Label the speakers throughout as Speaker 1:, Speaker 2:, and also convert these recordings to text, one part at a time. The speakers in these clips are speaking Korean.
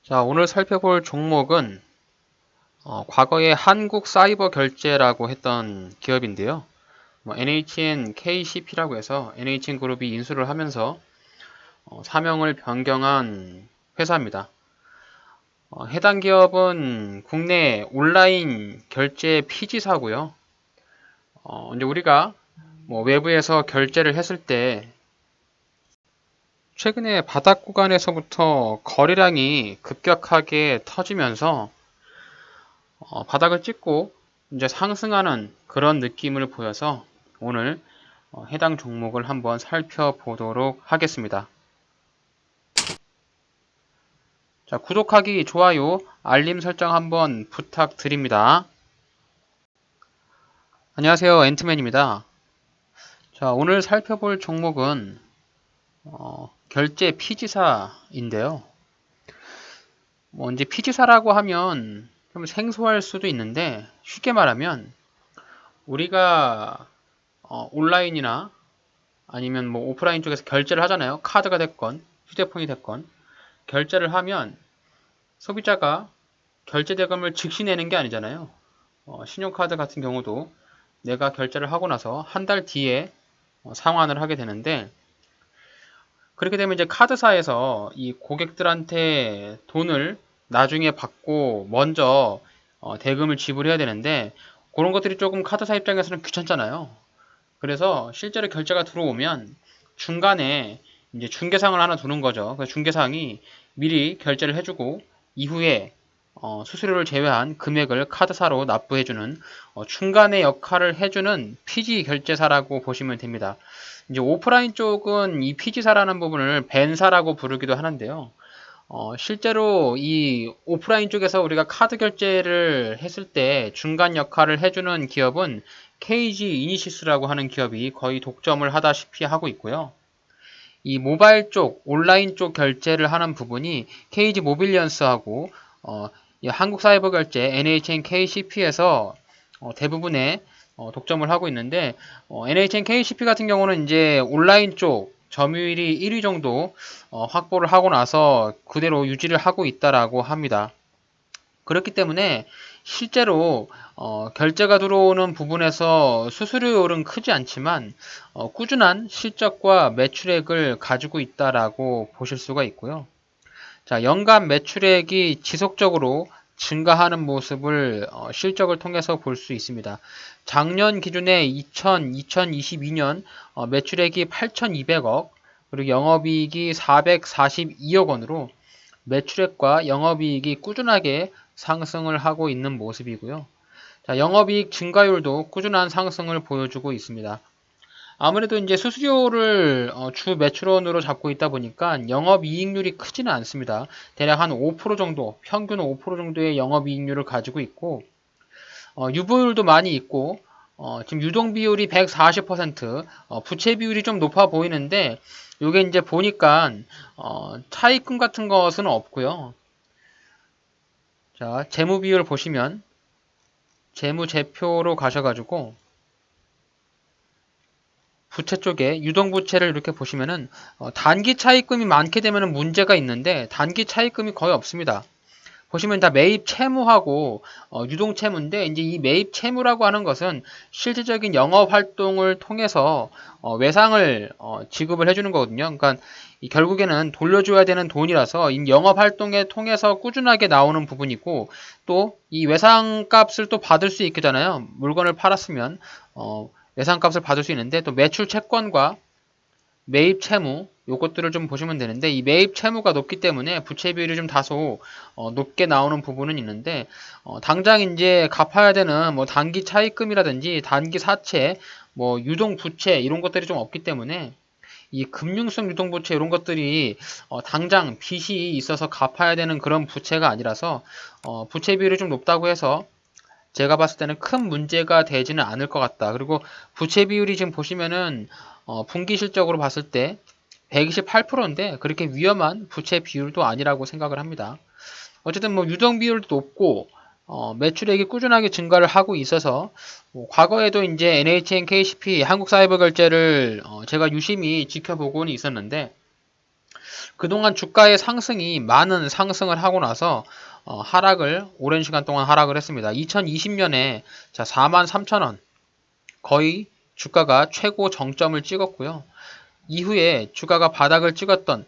Speaker 1: 자, 오늘 살펴볼 종목은 과거에 한국사이버결제라고 했던 기업인데요. NHN KCP라고 해서 NHN그룹이 인수를 하면서 사명을 변경한 회사입니다. 해당 기업은 국내 온라인 결제 피지사고요. 이제 우리가 외부에서 결제를 했을 때 최근에 바닥 구간에서부터 거래량이 급격하게 터지면서 바닥을 찍고 이제 상승하는 그런 느낌을 보여서 오늘 해당 종목을 한번 살펴보도록 하겠습니다. 자, 구독하기, 좋아요, 알림 설정 한번 부탁드립니다. 안녕하세요, 앤트맨입니다. 자, 오늘 살펴볼 종목은 결제 피지사인데요. 이제 피지사라고 하면 좀 생소할 수도 있는데 쉽게 말하면 우리가 온라인이나 아니면 오프라인 쪽에서 결제를 하잖아요. 카드가 됐건 휴대폰이 됐건 결제를 하면 소비자가 결제 대금을 즉시 내는 게 아니잖아요. 신용카드 같은 경우도 내가 결제를 하고 나서 한 달 뒤에 상환을 하게 되는데, 그렇게 되면 이제 카드사에서 이 고객들한테 돈을 나중에 받고 먼저 대금을 지불해야 되는데, 그런 것들이 조금 카드사 입장에서는 귀찮잖아요. 그래서 실제로 결제가 들어오면 중간에 이제 중개상을 하나 두는 거죠. 그 중개상이 미리 결제를 해주고 이후에 수수료를 제외한 금액을 카드사로 납부해주는 중간의 역할을 해주는 피지 결제사라고 보시면 됩니다. 이제 오프라인 쪽은 이 피지사라는 부분을 벤사라고 부르기도 하는데요. 실제로 이 오프라인 쪽에서 우리가 카드 결제를 했을 때 중간 역할을 해주는 기업은 KG 이니시스라고 하는 기업이 거의 독점을 하다시피 하고 있고요. 이 모바일 쪽, 온라인 쪽 결제를 하는 부분이 KG 모빌리언스하고 이 한국사이버결제 NHN KCP에서 대부분의 독점을 하고 있는데, NHN KCP 같은 경우는 이제 온라인 쪽 점유율이 1위 정도 확보를 하고 나서 그대로 유지를 하고 있다라고 합니다. 그렇기 때문에 실제로 결제가 들어오는 부분에서 수수료율은 크지 않지만 꾸준한 실적과 매출액을 가지고 있다라고 보실 수가 있고요. 자, 연간 매출액이 지속적으로 증가하는 모습을 실적을 통해서 볼 수 있습니다. 작년 기준에 2022년 매출액이 8,200억, 그리고 영업이익이 442억 원으로 매출액과 영업이익이 꾸준하게 상승을 하고 있는 모습이고요. 자, 영업이익 증가율도 꾸준한 상승을 보여주고 있습니다. 아무래도 이제 수수료를 주 매출원으로 잡고 있다 보니까 영업이익률이 크지는 않습니다. 대략 한 5% 정도, 평균 5% 정도의 영업이익률을 가지고 있고, 유보율도 많이 있고, 지금 유동비율이 140%, 부채 비율이 좀 높아 보이는데, 요게 이제 보니까 차입금 같은 것은 없고요. 자, 재무 비율 보시면 재무제표로 가셔가지고 부채 쪽에 유동부채를 이렇게 보시면은 단기 차입금이 많게 되면 문제가 있는데 단기 차입금이 거의 없습니다. 보시면 다 매입 채무하고 유동 채무인데, 이제 이 매입 채무라고 하는 것은 실질적인 영업 활동을 통해서 외상을 지급을 해주는 거거든요. 그러니까 결국에는 돌려줘야 되는 돈이라서 이 영업 활동에 통해서 꾸준하게 나오는 부분이고, 또 이 외상값을 또 받을 수 있겠잖아요. 물건을 팔았으면 외상값을 받을 수 있는데, 또 매출 채권과 매입 채무 요것들을 좀 보시면 되는데, 이 매입 채무가 높기 때문에 부채 비율이 좀 다소 높게 나오는 부분은 있는데, 당장 이제 갚아야 되는 단기 차입금이라든지 단기 사채, 유동 부채 이런 것들이 좀 없기 때문에 이 금융성 유동 부채 이런 것들이 당장 빚이 있어서 갚아야 되는 그런 부채가 아니라서 부채 비율이 좀 높다고 해서 제가 봤을 때는 큰 문제가 되지는 않을 것 같다. 그리고 부채 비율이 지금 보시면은 분기 실적으로 봤을 때 128%인데 그렇게 위험한 부채 비율도 아니라고 생각을 합니다. 어쨌든 유동 비율도 높고 매출액이 꾸준하게 증가를 하고 있어서 과거에도 이제 NHN KCP 한국사이버결제를 제가 유심히 지켜보고는 있었는데, 그동안 주가의 상승이 많은 상승을 하고 나서 하락을 오랜 시간 동안 하락을 했습니다. 2020년에 자 43,000원 거의 주가가 최고 정점을 찍었고요. 이후에 주가가 바닥을 찍었던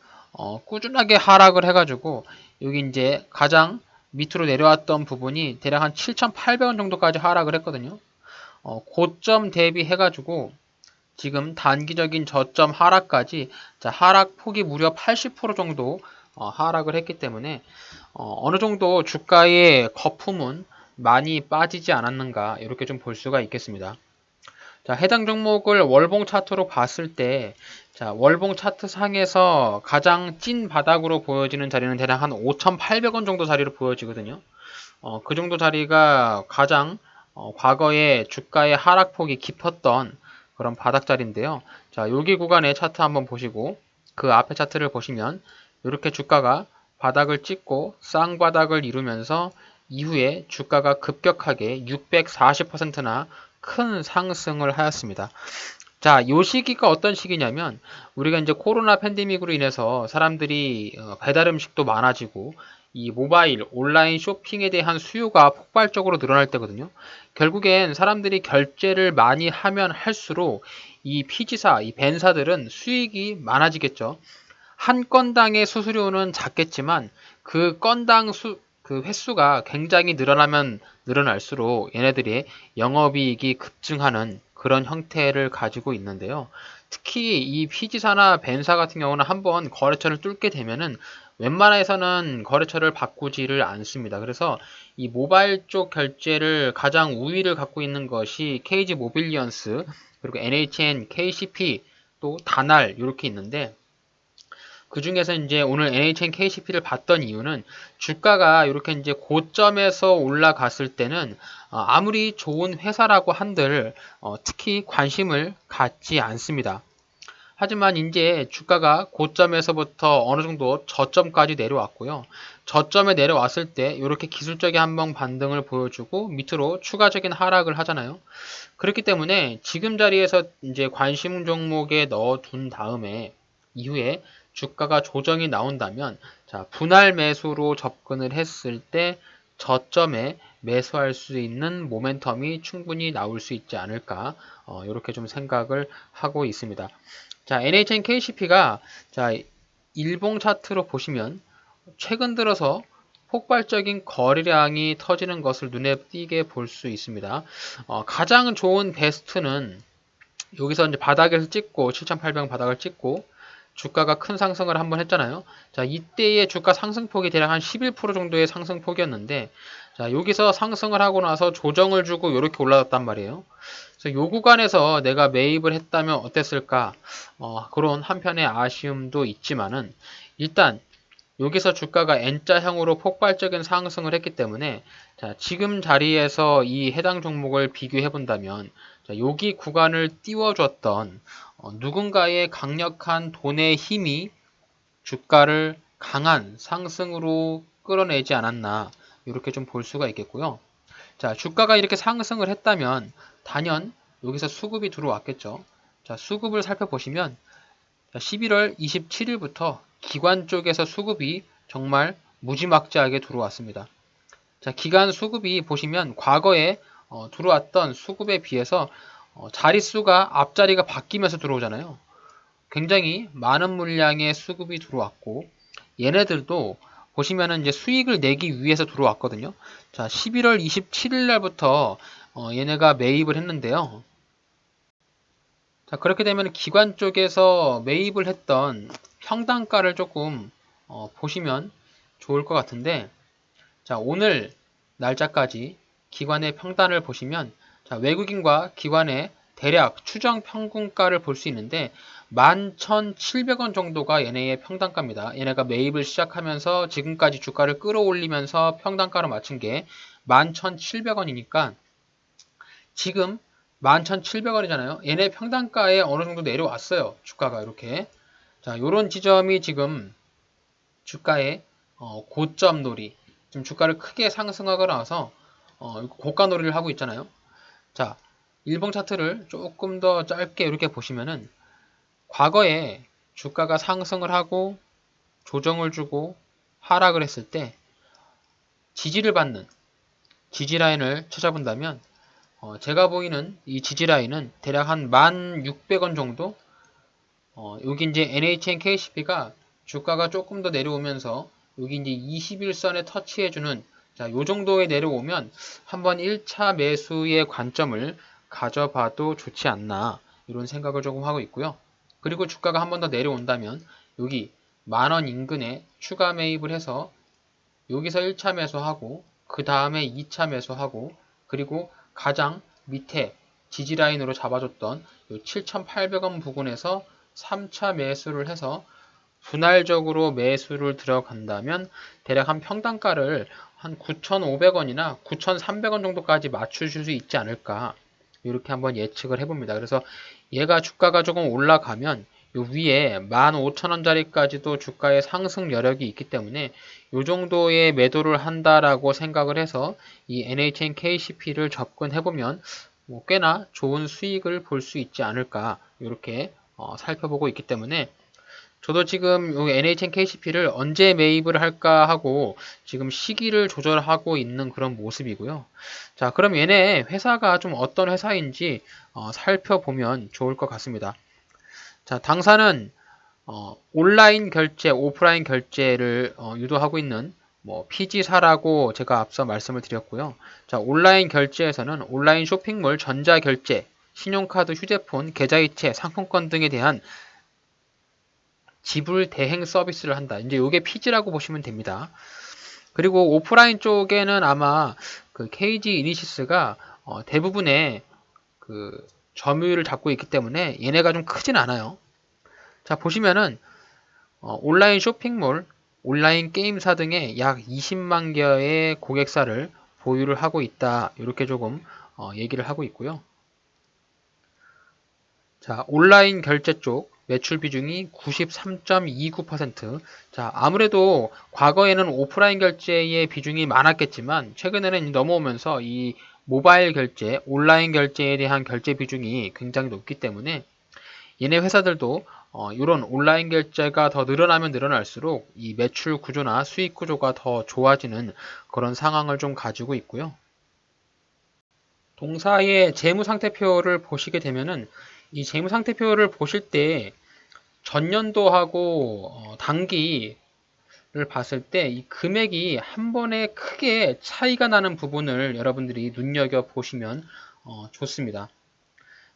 Speaker 1: 꾸준하게 하락을 해가지고 여기 이제 가장 밑으로 내려왔던 부분이 대략 한 7,800원 정도까지 하락을 했거든요. 고점 대비해가지고 지금 단기적인 저점 하락까지 자, 하락폭이 무려 80% 정도 하락을 했기 때문에 어느 정도 주가의 거품은 많이 빠지지 않았는가 이렇게 좀 볼 수가 있겠습니다. 자, 해당 종목을 월봉 차트로 봤을 때 자, 월봉 차트 상에서 가장 찐 바닥으로 보여지는 자리는 대략 한 5,800원 정도 자리로 보여지거든요. 그 정도 자리가 가장 과거에 주가의 하락폭이 깊었던 그런 바닥 자리인데요. 자, 여기 구간의 차트 한번 보시고 그 앞에 차트를 보시면 이렇게 주가가 바닥을 찍고 쌍바닥을 이루면서 이후에 주가가 급격하게 640%나 큰 상승을 하였습니다. 자, 요 시기가 어떤 시기냐면 우리가 이제 코로나 팬데믹으로 인해서 사람들이 배달 음식도 많아지고 이 모바일 온라인 쇼핑에 대한 수요가 폭발적으로 늘어날 때거든요. 결국엔 사람들이 결제를 많이 하면 할수록 이 피지사, 이 벤사들은 수익이 많아지겠죠. 한 건당의 수수료는 작겠지만 그 건당 그 횟수가 굉장히 늘어나면 늘어날수록 얘네들의 영업이익이 급증하는 그런 형태를 가지고 있는데요. 특히 이 피지사나 벤사 같은 경우는 한번 거래처를 뚫게 되면은 웬만해서는 거래처를 바꾸지를 않습니다. 그래서 이 모바일 쪽 결제를 가장 우위를 갖고 있는 것이 KG 모빌리언스, 그리고 NHN, KCP, 또 다날 이렇게 있는데 그 중에서 이제 오늘 NHN KCP를 봤던 이유는 주가가 이렇게 이제 고점에서 올라갔을 때는 아무리 좋은 회사라고 한들 특히 관심을 갖지 않습니다. 하지만 이제 주가가 고점에서부터 어느 정도 저점까지 내려왔고요. 저점에 내려왔을 때 이렇게 기술적인 한번 반등을 보여주고 밑으로 추가적인 하락을 하잖아요. 그렇기 때문에 지금 자리에서 이제 관심 종목에 넣어둔 다음에 이후에 주가가 조정이 나온다면 자, 분할 매수로 접근을 했을 때 저점에 매수할 수 있는 모멘텀이 충분히 나올 수 있지 않을까 이렇게 좀 생각을 하고 있습니다. 자, NHN KCP가 자, 일봉 차트로 보시면 최근 들어서 폭발적인 거래량이 터지는 것을 눈에 띄게 볼 수 있습니다. 가장 좋은 베스트는 여기서 이제 바닥에서 찍고 7,800원 바닥을 찍고 주가가 큰 상승을 한번 했잖아요. 자, 이때의 주가 상승폭이 대략 한 11% 정도의 상승폭이었는데 자, 여기서 상승을 하고 나서 조정을 주고 이렇게 올라갔단 말이에요. 그래서 요 구간에서 내가 매입을 했다면 어땠을까? 그런 한편의 아쉬움도 있지만은 일단 여기서 주가가 N자형으로 폭발적인 상승을 했기 때문에 자, 지금 자리에서 이 해당 종목을 비교해 본다면 자, 여기 구간을 띄워줬던 누군가의 강력한 돈의 힘이 주가를 강한 상승으로 끌어내지 않았나 이렇게 좀 볼 수가 있겠고요. 자, 주가가 이렇게 상승을 했다면 단연 여기서 수급이 들어왔겠죠. 자, 수급을 살펴보시면 11월 27일부터 기관 쪽에서 수급이 정말 무지막지하게 들어왔습니다. 자, 기관 수급이 보시면 과거에 들어왔던 수급에 비해서 자릿수가 앞자리가 바뀌면서 들어오잖아요. 굉장히 많은 물량의 수급이 들어왔고 얘네들도 보시면은 이제 수익을 내기 위해서 들어왔거든요. 자, 11월 27일 날부터 얘네가 매입을 했는데요. 자, 그렇게 되면 기관 쪽에서 매입을 했던 평단가를 조금 보시면 좋을 것 같은데 자, 오늘 날짜까지 기관의 평단을 보시면 자, 외국인과 기관의 대략 추정 평균가를 볼 수 있는데 11,700원 정도가 얘네의 평단가입니다. 얘네가 매입을 시작하면서 지금까지 주가를 끌어올리면서 평단가를 맞춘 게 11,700원이니까 지금 11,700원이잖아요. 얘네 평단가에 어느 정도 내려왔어요. 주가가 이렇게. 자, 요런 지점이 지금 주가의 고점 놀이. 지금 주가를 크게 상승하고 나서 고가 놀이를 하고 있잖아요. 자, 일봉 차트를 조금 더 짧게 이렇게 보시면은 과거에 주가가 상승을 하고 조정을 주고 하락을 했을 때 지지를 받는 지지 라인을 찾아본다면 제가 보이는 이 지지 라인은 대략 한 1,600원 정도. 여기 이제 NHN KCP가 주가가 조금 더 내려오면서 여기 이제 21선에 터치해주는, 자, 요 정도에 내려오면 한번 1차 매수의 관점을 가져봐도 좋지 않나, 이런 생각을 조금 하고 있고요. 그리고 주가가 한 번 더 내려온다면 여기 10,000원 인근에 추가 매입을 해서 여기서 1차 매수하고 그 다음에 2차 매수하고 그리고 가장 밑에 지지라인으로 잡아줬던 7,800원 부근에서 3차 매수를 해서 분할적으로 매수를 들어간다면 대략 한 평단가를 한 9,500원이나 9,300원 정도까지 맞추실 수 있지 않을까, 이렇게 한번 예측을 해봅니다. 그래서 얘가 주가가 조금 올라가면 요 위에 15,000원짜리까지도 주가의 상승 여력이 있기 때문에 요 정도의 매도를 한다라고 생각을 해서 이 NHN KCP를 접근해보면 뭐 꽤나 좋은 수익을 볼 수 있지 않을까, 이렇게 살펴보고 있기 때문에 저도 지금 요 NHN KCP를 언제 매입을 할까 하고 지금 시기를 조절하고 있는 그런 모습이고요. 자, 그럼 얘네 회사가 좀 어떤 회사인지 살펴보면 좋을 것 같습니다. 자, 당사는 온라인 결제, 오프라인 결제를 유도하고 있는 뭐 PG사라고 제가 앞서 말씀을 드렸고요. 자, 온라인 결제에서는 온라인 쇼핑몰, 전자결제, 신용카드, 휴대폰, 계좌이체, 상품권 등에 대한 지불 대행 서비스를 한다. 이제 이게 PG라고 보시면 됩니다. 그리고 오프라인 쪽에는 아마 그 KG 이니시스가 대부분의 그 점유율을 잡고 있기 때문에 얘네가 좀 크진 않아요. 자, 보시면은 온라인 쇼핑몰, 온라인 게임사 등의 약 20만 개의 고객사를 보유를 하고 있다. 이렇게 조금 얘기를 하고 있고요. 자, 온라인 결제 쪽 매출 비중이 93.29%. 자, 아무래도 과거에는 오프라인 결제의 비중이 많았겠지만 최근에는 넘어오면서 이 모바일 결제, 온라인 결제에 대한 결제 비중이 굉장히 높기 때문에 얘네 회사들도 이런 온라인 결제가 더 늘어나면 늘어날수록 이 매출 구조나 수익 구조가 더 좋아지는 그런 상황을 좀 가지고 있고요. 동사의 재무상태표를 보시게 되면은 이 재무상태표를 보실 때 전년도하고 단기를 봤을 때 이 금액이 한 번에 크게 차이가 나는 부분을 여러분들이 눈여겨 보시면 좋습니다.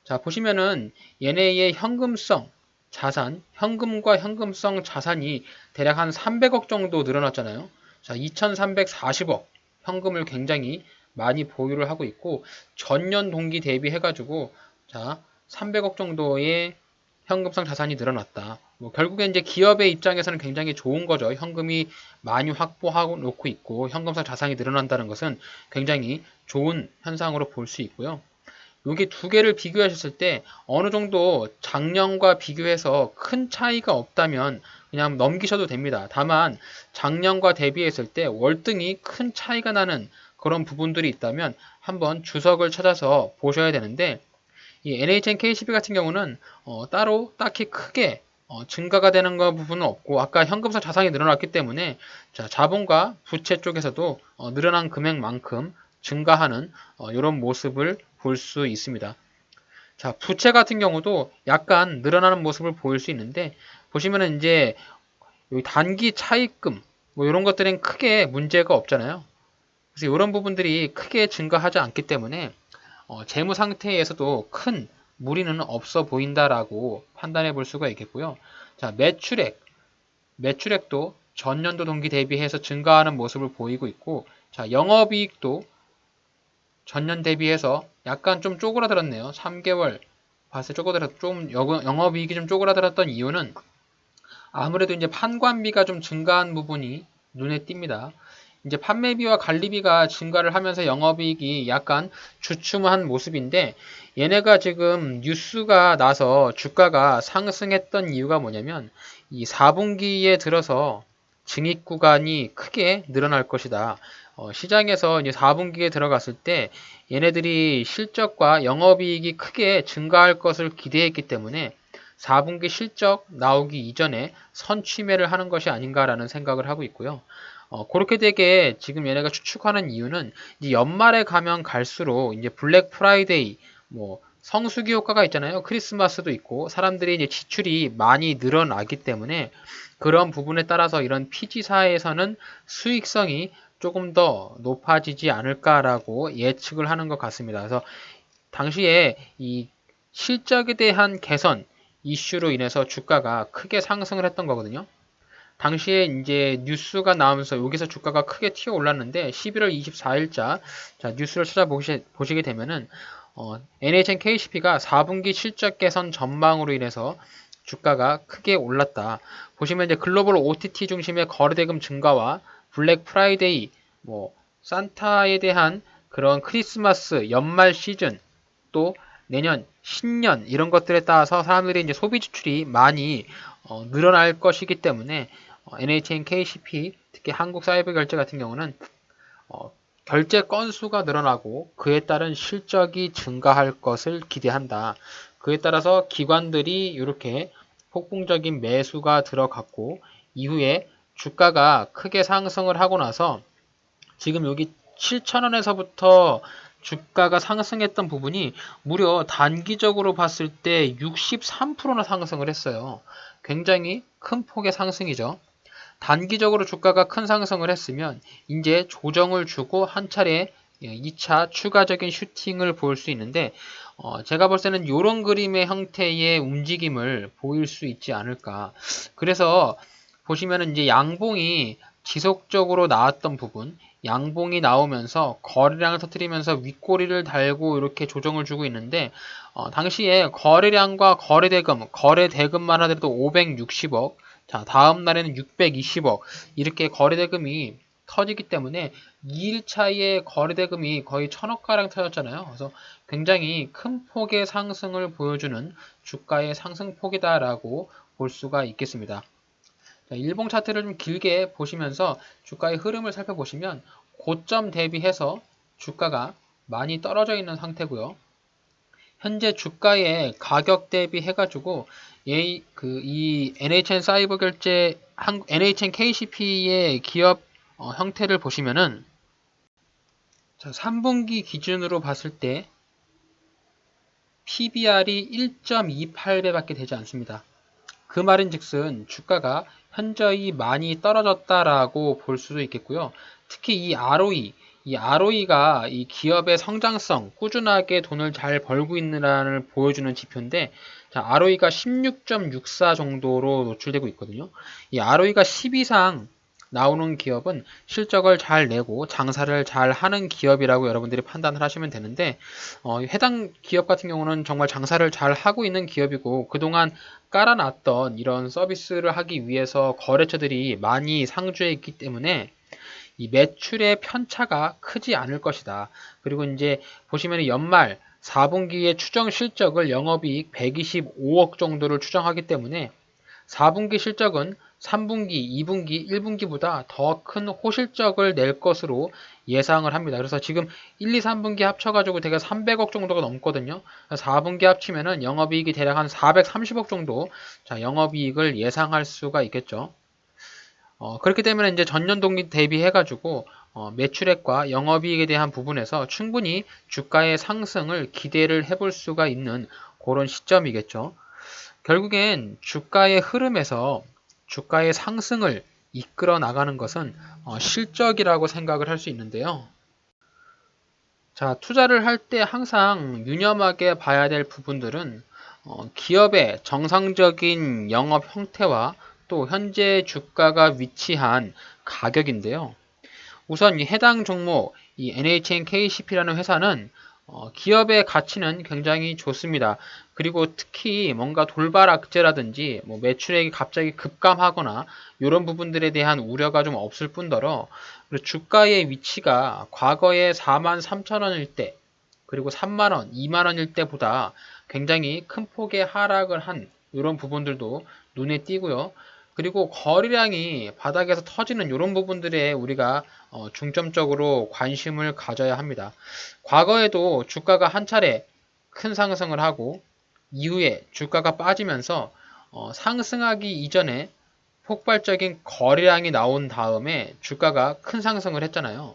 Speaker 1: 자, 보시면은 얘네의 현금성 자산, 현금과 현금성 자산이 대략 한 300억 정도 늘어났잖아요. 자, 2,340억 현금을 굉장히 많이 보유를 하고 있고 전년 동기 대비해가지고 자, 300억 정도의 현금성 자산이 늘어났다. 뭐 결국에 이제 기업의 입장에서는 굉장히 좋은 거죠. 현금이 많이 확보하고 놓고 있고 현금성 자산이 늘어난다는 것은 굉장히 좋은 현상으로 볼 수 있고요. 여기 두 개를 비교하셨을 때 어느 정도 작년과 비교해서 큰 차이가 없다면 그냥 넘기셔도 됩니다. 다만 작년과 대비했을 때 월등히 큰 차이가 나는 그런 부분들이 있다면 한번 주석을 찾아서 보셔야 되는데 이 NHN KCP 같은 경우는 따로 딱히 크게 증가가 되는 거 부분은 없고 아까 현금성 자산이 늘어났기 때문에 자, 자본과 부채 쪽에서도 늘어난 금액만큼 증가하는 이런 모습을 볼 수 있습니다. 자, 부채 같은 경우도 약간 늘어나는 모습을 보일 수 있는데 보시면은 이제 여기 단기 차입금 뭐 이런 것들은 크게 문제가 없잖아요. 그래서 이런 부분들이 크게 증가하지 않기 때문에 재무 상태에서도 큰 무리는 없어 보인다라고 판단해 볼 수가 있겠고요. 자, 매출액도 전년도 동기 대비해서 증가하는 모습을 보이고 있고, 자, 영업이익도 전년 대비해서 약간 좀 쪼그라들었네요. 3개월 봤을 때 좀 영업이익이 좀 쪼그라들었던 이유는 아무래도 이제 판관비가 좀 증가한 부분이 눈에 띕니다. 이제 판매비와 관리비가 증가를 하면서 영업이익이 약간 주춤한 모습인데 얘네가 지금 뉴스가 나서 주가가 상승했던 이유가 뭐냐면 이 4분기에 들어서 증익 구간이 크게 늘어날 것이다. 시장에서 이제 4분기에 들어갔을 때 얘네들이 실적과 영업이익이 크게 증가할 것을 기대했기 때문에 4분기 실적 나오기 이전에 선취매를 하는 것이 아닌가라는 생각을 하고 있고요. 그렇게 되게 지금 얘네가 추측하는 이유는 이제 연말에 가면 갈수록 이제 블랙 프라이데이, 뭐 성수기 효과가 있잖아요. 크리스마스도 있고 사람들이 이제 지출이 많이 늘어나기 때문에 그런 부분에 따라서 이런 PG사에서는 수익성이 조금 더 높아지지 않을까라고 예측을 하는 것 같습니다. 그래서 당시에 이 실적에 대한 개선 이슈로 인해서 주가가 크게 상승을 했던 거거든요. 당시에 이제 뉴스가 나오면서 여기서 주가가 크게 튀어 올랐는데 11월 24일자 자, 뉴스를 찾아보시게 되면은 NHN KCP가 4분기 실적 개선 전망으로 인해서 주가가 크게 올랐다. 보시면 이제 글로벌 OTT 중심의 거래대금 증가와 블랙 프라이데이, 뭐 산타에 대한 그런 크리스마스 연말 시즌 또 내년 신년 이런 것들에 따라서 사람들이 이제 소비 지출이 많이 늘어날 것이기 때문에 NHN KCP 특히 한국사이버결제 같은 경우는 어, 결제 건수가 늘어나고 그에 따른 실적이 증가할 것을 기대한다. 그에 따라서 기관들이 이렇게 폭풍적인 매수가 들어갔고 이후에 주가가 크게 상승을 하고 나서 지금 여기 7,000원에서부터 주가가 상승했던 부분이 무려 단기적으로 봤을 때 63%나 상승을 했어요. 굉장히 큰 폭의 상승이죠. 단기적으로 주가가 큰 상승을 했으면 이제 조정을 주고 한 차례 2차 추가적인 슈팅을 볼 수 있는데 제가 볼 때는 이런 그림의 형태의 움직임을 보일 수 있지 않을까. 그래서 보시면은 이제 양봉이 지속적으로 나왔던 부분, 양봉이 나오면서 거래량을 터뜨리면서 윗꼬리를 달고 이렇게 조정을 주고 있는데 당시에 거래량과 거래대금만 하더라도 560억, 자 다음 날에는 620억 이렇게 거래대금이 터지기 때문에 2일 차이에 거래대금이 거의 1,000억가량 터졌잖아요. 그래서 굉장히 큰 폭의 상승을 보여주는 주가의 상승폭이다라고 볼 수가 있겠습니다. 일봉 차트를 좀 길게 보시면서 주가의 흐름을 살펴보시면 고점 대비해서 주가가 많이 떨어져 있는 상태고요. 현재 주가의 가격 대비해가지고 이 NHN 사이버 결제 NHN KCP의 기업 형태를 보시면은 자, 3분기 기준으로 봤을 때 PBR이 1.28배밖에 되지 않습니다. 그 말인즉슨 주가가 현저히 많이 떨어졌다라고 볼 수도 있겠고요. 특히 이 ROE가 이 기업의 성장성, 꾸준하게 돈을 잘 벌고 있느냐를 보여주는 지표인데, 자, ROE가 16.64 정도로 노출되고 있거든요. 이 ROE가 10 이상 나오는 기업은 실적을 잘 내고 장사를 잘 하는 기업이라고 여러분들이 판단을 하시면 되는데, 해당 기업 같은 경우는 정말 장사를 잘 하고 있는 기업이고, 그동안 깔아놨던 이런 서비스를 하기 위해서 거래처들이 많이 상주해 있기 때문에 이 매출의 편차가 크지 않을 것이다. 그리고 이제 보시면 연말 4분기의 추정 실적을 영업이익 125억 정도를 추정하기 때문에 4분기 실적은 3분기, 2분기, 1분기보다 더 큰 호실적을 낼 것으로 예상을 합니다. 그래서 지금 1, 2, 3분기 합쳐가지고 대략 300억 정도가 넘거든요. 4분기 합치면은 영업이익이 대략 한 430억 정도 자, 영업이익을 예상할 수가 있겠죠. 그렇게 되면 이제 전년 동기 대비해가지고 매출액과 영업이익에 대한 부분에서 충분히 주가의 상승을 기대를 해볼 수가 있는 그런 시점이겠죠. 결국엔 주가의 흐름에서 주가의 상승을 이끌어 나가는 것은 실적이라고 생각을 할 수 있는데요. 자, 투자를 할 때 항상 유념하게 봐야 될 부분들은 기업의 정상적인 영업 형태와 또 현재 주가가 위치한 가격인데요. 우선 이 해당 종목, 이 NHN KCP라는 회사는 기업의 가치는 굉장히 좋습니다. 그리고 특히 뭔가 돌발 악재라든지 뭐 매출액이 갑자기 급감하거나 이런 부분들에 대한 우려가 좀 없을 뿐더러 주가의 위치가 과거에 43,000원일 때 그리고 3만원, 2만원일 때보다 굉장히 큰 폭의 하락을 한 이런 부분들도 눈에 띄고요. 그리고 거래량이 바닥에서 터지는 이런 부분들에 우리가 중점적으로 관심을 가져야 합니다. 과거에도 주가가 한 차례 큰 상승을 하고 이후에 주가가 빠지면서 상승하기 이전에 폭발적인 거래량이 나온 다음에 주가가 큰 상승을 했잖아요.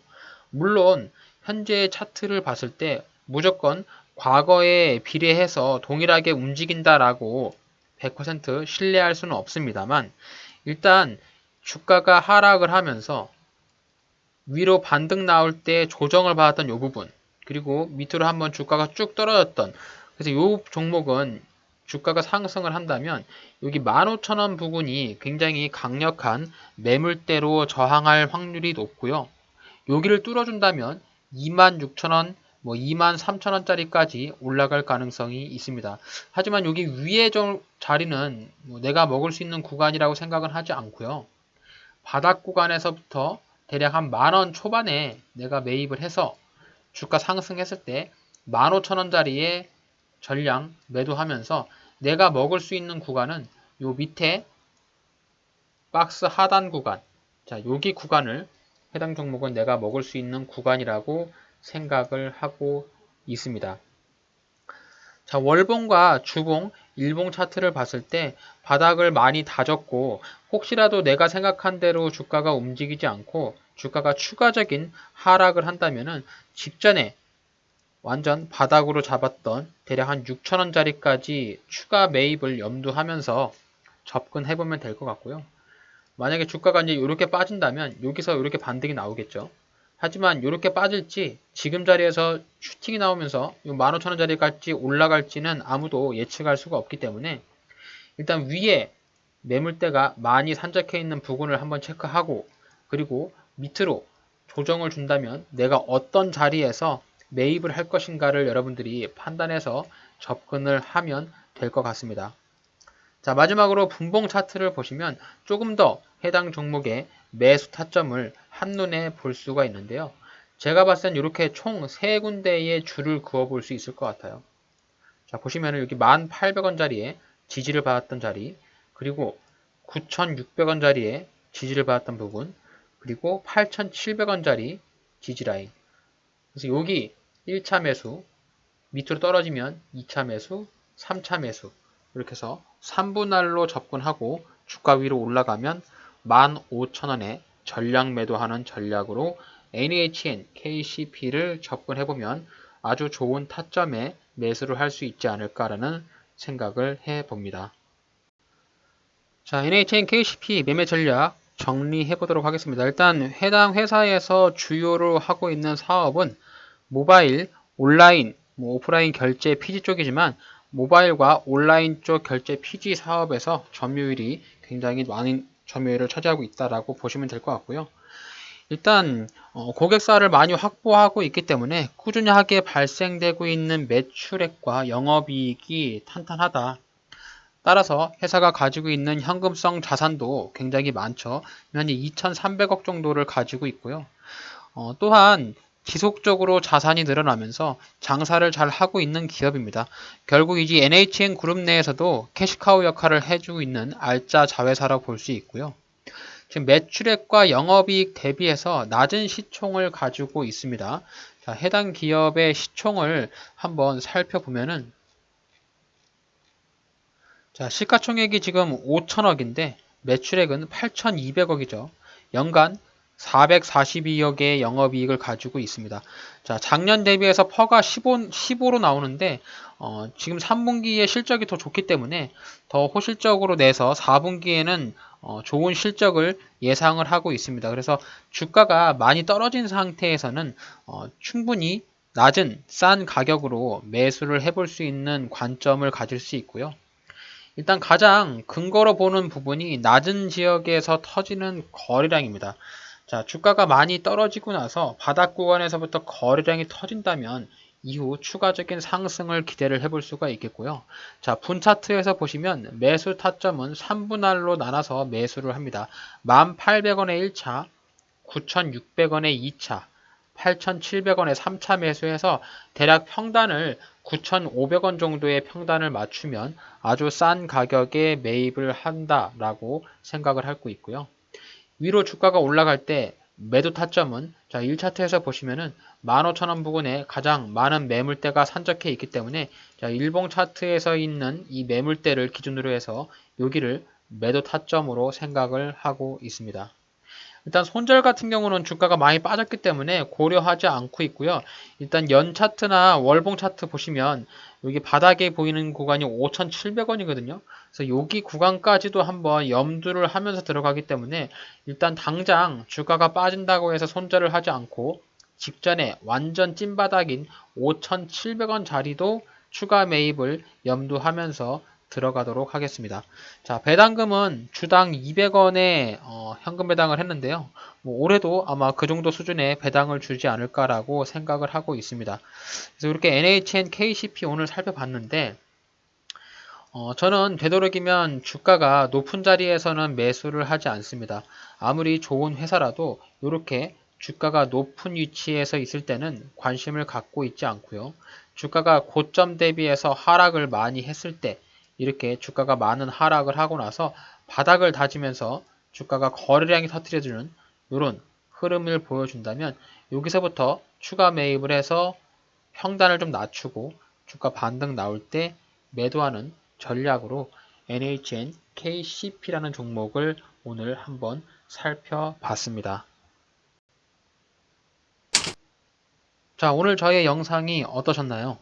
Speaker 1: 물론 현재 차트를 봤을 때 무조건 과거에 비례해서 동일하게 움직인다라고 100% 신뢰할 수는 없습니다만, 일단 주가가 하락을 하면서 위로 반등 나올 때 조정을 받았던 이 부분, 그리고 밑으로 한번 주가가 쭉 떨어졌던, 그래서 이 종목은 주가가 상승을 한다면 여기 15,000원 부근이 굉장히 강력한 매물대로 저항할 확률이 높고요. 여기를 뚫어준다면 26,000원, 뭐 23,000원짜리까지 올라갈 가능성이 있습니다. 하지만 여기 위에 자리는 뭐 내가 먹을 수 있는 구간이라고 생각은 하지 않고요. 바닥 구간에서부터 대략 한 10,000원 초반에 내가 매입을 해서 주가 상승했을 때 15,000원짜리에 전량 매도하면서 내가 먹을 수 있는 구간은 요 밑에 박스 하단 구간, 자 여기 구간을 해당 종목은 내가 먹을 수 있는 구간이라고 생각을 하고 있습니다. 자, 월봉과 주봉, 일봉 차트를 봤을 때 바닥을 많이 다졌고, 혹시라도 내가 생각한 대로 주가가 움직이지 않고 주가가 추가적인 하락을 한다면은 직전에 완전 바닥으로 잡았던 대략 한 6,000원짜리까지 추가 매입을 염두하면서 접근해보면 될 것 같고요. 만약에 주가가 이제 이렇게 빠진다면 여기서 이렇게 반등이 나오겠죠. 하지만 이렇게 빠질지 지금 자리에서 슈팅이 나오면서 15,000원짜리까지 올라갈지는 아무도 예측할 수가 없기 때문에 일단 위에 매물대가 많이 산적해 있는 부분을 한번 체크하고, 그리고 밑으로 조정을 준다면 내가 어떤 자리에서 매입을 할 것인가를 여러분들이 판단해서 접근을 하면 될 것 같습니다. 자, 마지막으로 분봉 차트를 보시면 조금 더 해당 종목의 매수 타점을 한눈에 볼 수가 있는데요. 제가 봤을 땐 이렇게 총 3군데의 줄을 그어 볼 수 있을 것 같아요. 자, 보시면 여기 1,800원짜리에 지지를 받았던 자리, 그리고 9,600원짜리에 지지를 받았던 부분, 그리고 8,700원짜리 지지라인. 그래서 여기 1차 매수, 밑으로 떨어지면 2차 매수, 3차 매수, 이렇게 해서 3분할로 접근하고 주가 위로 올라가면 15,000원에 전량 매도하는 전략으로 NHN, KCP를 접근해보면 아주 좋은 타점에 매수를 할 수 있지 않을까라는 생각을 해봅니다. 자, NHN, KCP 매매 전략 정리해보도록 하겠습니다. 일단 해당 회사에서 주요로 하고 있는 사업은 모바일, 온라인, 오프라인 결제 PG 쪽이지만 모바일과 온라인 쪽 결제 PG 사업에서 점유율이 굉장히 많은 점유율을 차지하고 있다라고 보시면 될 것 같고요. 일단 고객사를 많이 확보하고 있기 때문에 꾸준하게 발생되고 있는 매출액과 영업이익이 탄탄하다. 따라서 회사가 가지고 있는 현금성 자산도 굉장히 많죠. 현재 2,300억 정도를 가지고 있고요. 또한 지속적으로 자산이 늘어나면서 장사를 잘 하고 있는 기업입니다. 결국 이제 NHN 그룹 내에서도 캐시카우 역할을 해주고 있는 알짜 자회사라고 볼 수 있고요. 지금 매출액과 영업이익 대비해서 낮은 시총을 가지고 있습니다. 자, 해당 기업의 시총을 한번 살펴보면은, 자, 시가총액이 지금 5천억인데 매출액은 8,200억이죠. 연간 442억의 영업이익을 가지고 있습니다. 자, 작년 대비해서 퍼가 15로 나오는데 지금 3분기에 실적이 더 좋기 때문에 더 호실적으로 내서 4분기에는 좋은 실적을 예상을 하고 있습니다. 그래서 주가가 많이 떨어진 상태에서는 충분히 낮은 싼 가격으로 매수를 해볼 수 있는 관점을 가질 수 있고요. 일단 가장 근거로 보는 부분이 낮은 지역에서 터지는 거래량입니다. 자, 주가가 많이 떨어지고 나서 바닥 구간에서부터 거래량이 터진다면 이후 추가적인 상승을 기대를 해볼 수가 있겠고요. 자, 분 차트에서 보시면 매수 타점은 3분할로 나눠서 매수를 합니다. 1,800원에 1차, 9,600원에 2차, 8,700원에 3차 매수해서 대략 평단을 9,500원 정도의 평단을 맞추면 아주 싼 가격에 매입을 한다라고 생각을 하고 있고요. 위로 주가가 올라갈 때 매도 타점은 자 1차트에서 보시면은 15,000원 부근에 가장 많은 매물대가 산적해 있기 때문에 자 일봉 차트에서 있는 이 매물대를 기준으로 해서 여기를 매도 타점으로 생각을 하고 있습니다. 일단 손절 같은 경우는 주가가 많이 빠졌기 때문에 고려하지 않고 있고요. 일단 연 차트나 월봉 차트 보시면 여기 바닥에 보이는 구간이 5,700원이거든요. 그래서 여기 구간까지도 한번 염두를 하면서 들어가기 때문에 일단 당장 주가가 빠진다고 해서 손절을 하지 않고 직전에 완전 찐바닥인 5,700원 자리도 추가 매입을 염두하면서 들어가도록 하겠습니다. 자, 배당금은 주당 200원에 현금 배당을 했는데요. 뭐 올해도 아마 그 정도 수준의 배당을 주지 않을까라고 생각을 하고 있습니다. 그래서 이렇게 NHN KCP 오늘 살펴봤는데 저는 되도록이면 주가가 높은 자리에서는 매수를 하지 않습니다. 아무리 좋은 회사라도 이렇게 주가가 높은 위치에서 있을 때는 관심을 갖고 있지 않고요. 주가가 고점 대비해서 하락을 많이 했을 때 이렇게 주가가 많은 하락을 하고 나서 바닥을 다지면서 주가가 거래량이 터뜨려주는 이런 흐름을 보여준다면 여기서부터 추가 매입을 해서 평단을 좀 낮추고 주가 반등 나올 때 매도하는 전략으로 NHN KCP라는 종목을 오늘 한번 살펴봤습니다. 자, 오늘 저의 영상이 어떠셨나요?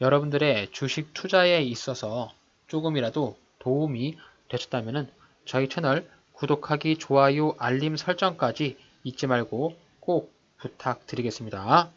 Speaker 1: 여러분들의 주식 투자에 있어서 조금이라도 도움이 되셨다면 저희 채널 구독하기, 좋아요, 알림 설정까지 잊지 말고 꼭 부탁드리겠습니다.